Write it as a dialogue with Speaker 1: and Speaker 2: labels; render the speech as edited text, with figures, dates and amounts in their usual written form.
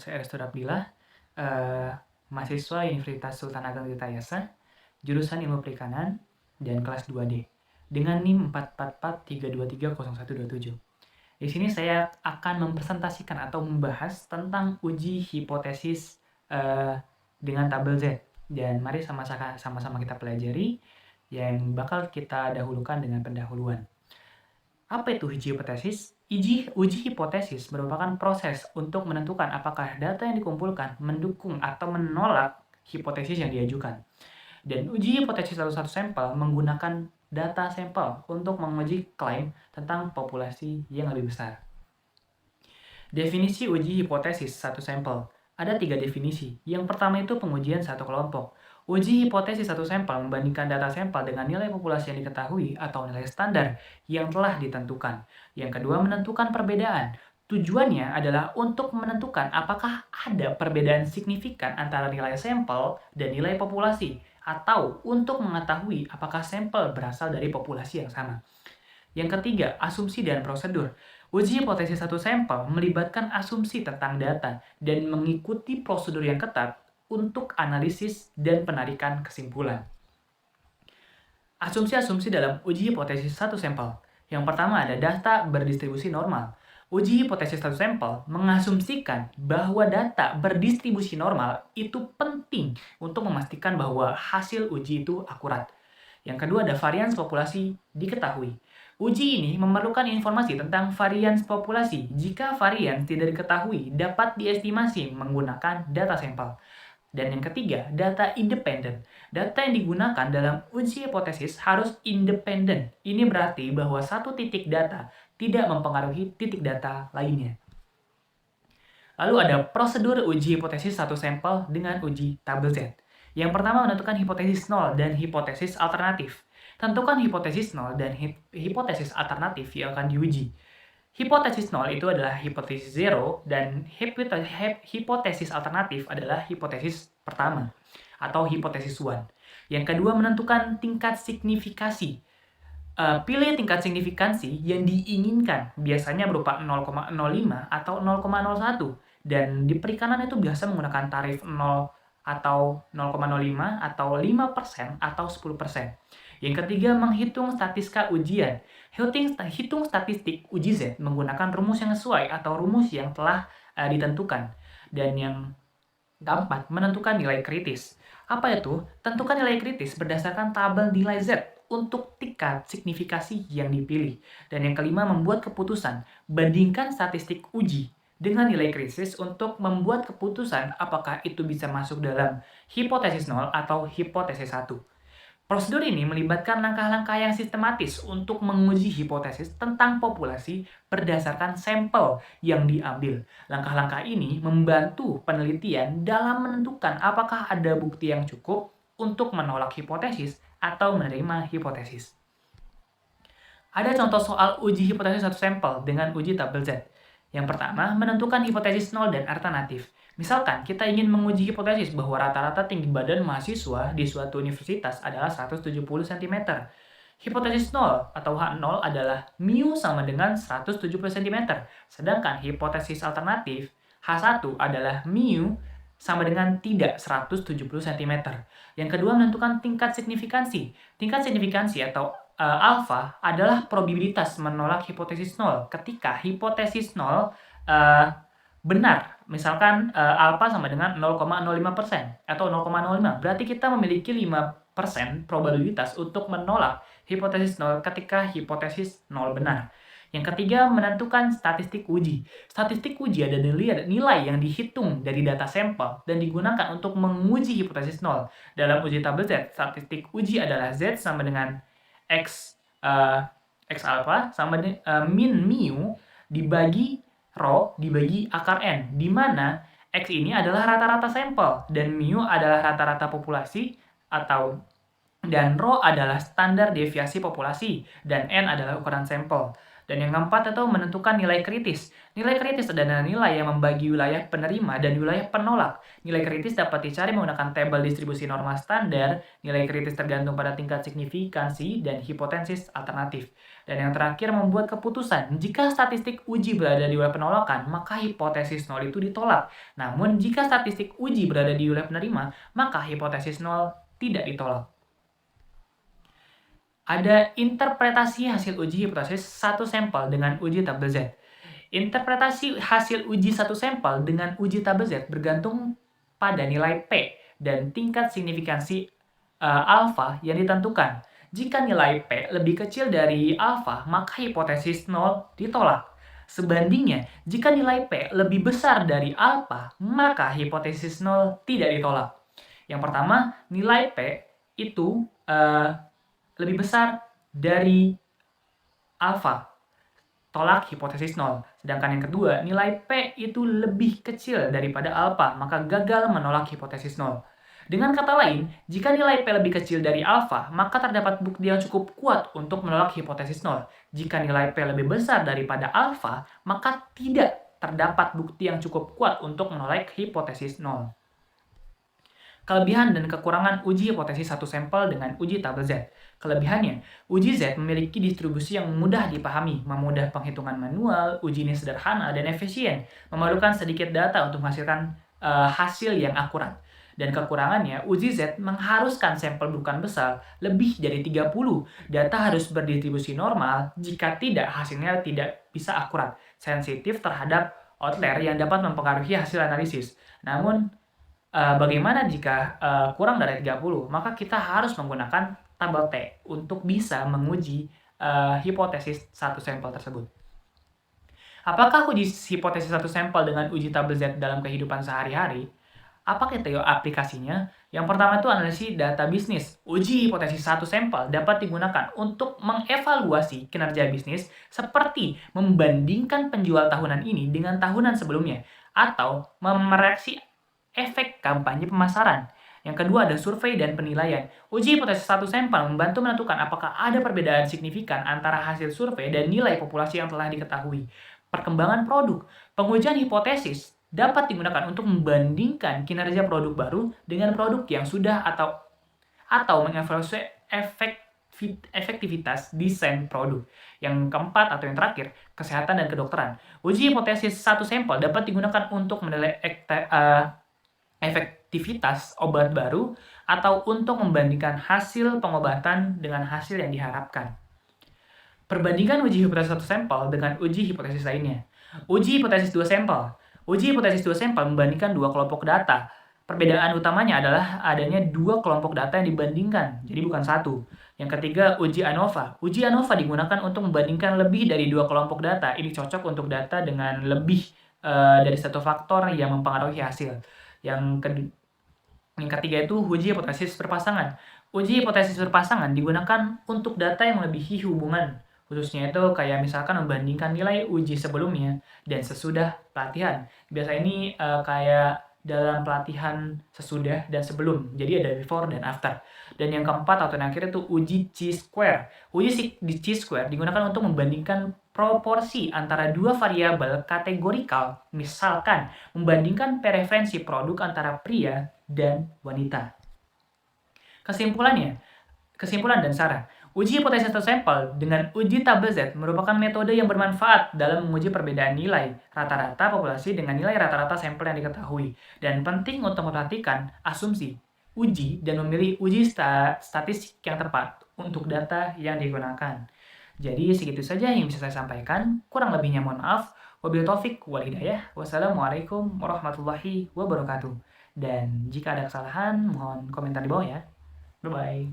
Speaker 1: Saya Resto Abdillah, eh, mahasiswa Universitas Sultan Ageng Tirtayasa, jurusan Ilmu Perikanan, dan kelas 2D, dengan NIM 444323017. Di sini saya akan mempresentasikan atau membahas tentang uji hipotesis dengan tabel Z. Dan mari sama-sama kita pelajari yang bakal kita dahulukan dengan pendahuluan. Apa itu uji hipotesis? Uji hipotesis merupakan proses untuk menentukan apakah data yang dikumpulkan mendukung atau menolak hipotesis yang diajukan. Dan uji hipotesis satu sampel menggunakan data sampel untuk menguji klaim tentang populasi yang lebih besar. Definisi uji hipotesis satu sampel. Ada 3 definisi. Yang pertama itu pengujian satu kelompok. Uji hipotesis satu sampel membandingkan data sampel dengan nilai populasi yang diketahui atau nilai standar yang telah ditentukan. Yang kedua, menentukan perbedaan. Tujuannya adalah untuk menentukan apakah ada perbedaan signifikan antara nilai sampel dan nilai populasi, atau untuk mengetahui apakah sampel berasal dari populasi yang sama. Yang ketiga, asumsi dan prosedur. Uji hipotesis satu sampel melibatkan asumsi tentang data dan mengikuti prosedur yang ketat untuk analisis dan penarikan kesimpulan. Asumsi-asumsi dalam uji hipotesis satu sampel. Yang pertama ada data berdistribusi normal. Uji hipotesis satu sampel mengasumsikan bahwa data berdistribusi normal itu penting untuk memastikan bahwa hasil uji itu akurat. Yang kedua ada varians populasi diketahui. Uji ini memerlukan informasi tentang varians populasi. Jika varian tidak diketahui, dapat diestimasi menggunakan data sampel. Dan yang ketiga, data independen. Data yang digunakan dalam uji hipotesis harus independen. Ini berarti bahwa satu titik data tidak mempengaruhi titik data lainnya. Lalu ada prosedur uji hipotesis satu sampel dengan uji tabel Z. Yang pertama menentukan hipotesis 0 dan hipotesis alternatif. Tentukan hipotesis 0 dan hipotesis alternatif yang akan diuji. Hipotesis 0 itu adalah hipotesis 0 dan hipotesis alternatif adalah hipotesis pertama atau hipotesis 1. Yang kedua menentukan tingkat signifikasi. Pilih tingkat signifikansi yang diinginkan, biasanya berupa 0,05 atau 0,01. Dan di perikanan itu biasa menggunakan tarif 0 atau 0,05 atau 5% atau 10%. Yang ketiga, menghitung statistika ujian. Hitung statistik uji Z menggunakan rumus yang sesuai atau rumus yang telah ditentukan. Dan yang keempat, menentukan nilai kritis. Apa itu? Tentukan nilai kritis berdasarkan tabel nilai Z untuk tingkat signifikasi yang dipilih. Dan yang kelima, membuat keputusan. Bandingkan statistik uji dengan nilai kritis untuk membuat keputusan apakah itu bisa masuk dalam hipotesis 0 atau hipotesis 1. Prosedur ini melibatkan langkah-langkah yang sistematis untuk menguji hipotesis tentang populasi berdasarkan sampel yang diambil. Langkah-langkah ini membantu penelitian dalam menentukan apakah ada bukti yang cukup untuk menolak hipotesis atau menerima hipotesis. Ada contoh soal uji hipotesis satu sampel dengan uji tabel Z. Yang pertama, menentukan hipotesis 0 dan alternatif. Misalkan, kita ingin menguji hipotesis bahwa rata-rata tinggi badan mahasiswa di suatu universitas adalah 170 cm. Hipotesis 0 atau H0 adalah mu sama dengan 170 cm. Sedangkan hipotesis alternatif H1 adalah mu sama dengan tidak 170 cm. Yang kedua, menentukan tingkat signifikansi. Tingkat signifikansi atau alfa adalah probabilitas menolak hipotesis 0 ketika hipotesis 0 benar. Misalkan alfa sama dengan 0,05% atau 0,05. Berarti kita memiliki 5% probabilitas untuk menolak hipotesis 0 ketika hipotesis 0 benar. Yang ketiga, menentukan statistik uji. Statistik uji ada nilai yang dihitung dari data sampel dan digunakan untuk menguji hipotesis 0. Dalam uji tabel Z, statistik uji adalah Z sama dengan X alpha sama dengan min mu dibagi rho dibagi akar N, di mana X ini adalah rata-rata sampel dan mu adalah rata-rata populasi dan rho adalah standar deviasi populasi dan N adalah ukuran sampel. Dan yang keempat itu menentukan nilai kritis. Nilai kritis adalah nilai yang membagi wilayah penerima dan wilayah penolak. Nilai kritis dapat dicari menggunakan tabel distribusi normal standar. Nilai kritis tergantung pada tingkat signifikansi dan hipotesis alternatif. Dan yang terakhir membuat keputusan. Jika statistik uji berada di wilayah penolakan, maka hipotesis 0 itu ditolak. Namun jika statistik uji berada di wilayah penerima, maka hipotesis 0 tidak ditolak. Ada interpretasi hasil uji hipotesis satu sampel dengan uji tabel Z. Interpretasi hasil uji satu sampel dengan uji tabel Z bergantung pada nilai P dan tingkat signifikansi alfa yang ditentukan. Jika nilai P lebih kecil dari alfa, maka hipotesis 0 ditolak. Sebandingnya, jika nilai P lebih besar dari alfa, maka hipotesis 0 tidak ditolak. Yang pertama, nilai P itu lebih besar dari alfa, tolak hipotesis 0. Sedangkan yang kedua, nilai P itu lebih kecil daripada alfa, maka gagal menolak hipotesis 0. Dengan kata lain, jika nilai P lebih kecil dari alfa, maka terdapat bukti yang cukup kuat untuk menolak hipotesis 0. Jika nilai P lebih besar daripada alfa, maka tidak terdapat bukti yang cukup kuat untuk menolak hipotesis 0. Kelebihan dan kekurangan uji hipotesis satu sampel dengan uji tabel Z. Kelebihannya, uji Z memiliki distribusi yang mudah dipahami, memudah penghitungan manual, uji ini sederhana dan efisien, memerlukan sedikit data untuk menghasilkan hasil yang akurat. Dan kekurangannya, uji Z mengharuskan sampel bukan besar, lebih dari 30. Data harus berdistribusi normal, jika tidak hasilnya tidak bisa akurat, sensitif terhadap outlier yang dapat mempengaruhi hasil analisis. Namun, bagaimana jika kurang dari 30? Maka kita harus menggunakan tabel T untuk bisa menguji hipotesis satu sampel tersebut. Apakah uji hipotesis satu sampel dengan uji tabel Z dalam kehidupan sehari-hari? Apa kriteria aplikasinya? Yang pertama itu analisis data bisnis. Uji hipotesis satu sampel dapat digunakan untuk mengevaluasi kinerja bisnis seperti membandingkan penjual tahunan ini dengan tahunan sebelumnya atau memereksi efek kampanye pemasaran. Yang kedua ada survei dan penilaian. Uji hipotesis satu sampel membantu menentukan apakah ada perbedaan signifikan antara hasil survei dan nilai populasi yang telah diketahui. Perkembangan produk. Pengujian hipotesis dapat digunakan untuk membandingkan kinerja produk baru dengan produk yang sudah atau mengevaluasi efektivitas desain produk. Yang keempat atau yang terakhir, kesehatan dan kedokteran. Uji hipotesis satu sampel dapat digunakan untuk menilai efektivitas obat baru atau untuk membandingkan hasil pengobatan dengan hasil yang diharapkan. Perbandingan uji hipotesis satu sampel dengan uji hipotesis lainnya. Uji hipotesis dua sampel. Uji hipotesis dua sampel membandingkan dua kelompok data. Perbedaan utamanya adalah adanya dua kelompok data yang dibandingkan, jadi bukan satu. Yang ketiga, uji ANOVA. Uji ANOVA digunakan untuk membandingkan lebih dari dua kelompok data. Ini cocok untuk data dengan lebih dari satu faktor yang mempengaruhi hasil. Yang ketiga itu uji hipotesis berpasangan. Uji hipotesis berpasangan digunakan untuk data yang melebihi hubungan. Khususnya itu kayak misalkan membandingkan nilai uji sebelumnya dan sesudah pelatihan. Biasanya ini kayak dalam pelatihan sesudah dan sebelum. Jadi ada before dan after. Dan yang keempat atau yang akhir itu uji chi-square. Uji di chi-square digunakan untuk membandingkan proporsi antara dua variabel kategorikal. Misalkan membandingkan preferensi produk antara pria dan wanita. Kesimpulan dan saran. Uji hipotesis satu sampel dengan uji tabel Z merupakan metode yang bermanfaat dalam menguji perbedaan nilai rata-rata populasi dengan nilai rata-rata sampel yang diketahui. Dan penting untuk memperhatikan asumsi, uji, dan memilih uji statistik yang tepat untuk data yang digunakan. Jadi segitu saja yang bisa saya sampaikan. Kurang lebihnya mohon maaf. Wabillahi taufik wal hidayah. Wassalamualaikum warahmatullahi wabarakatuh. Dan jika ada kesalahan, mohon komentar di bawah ya. Bye-bye.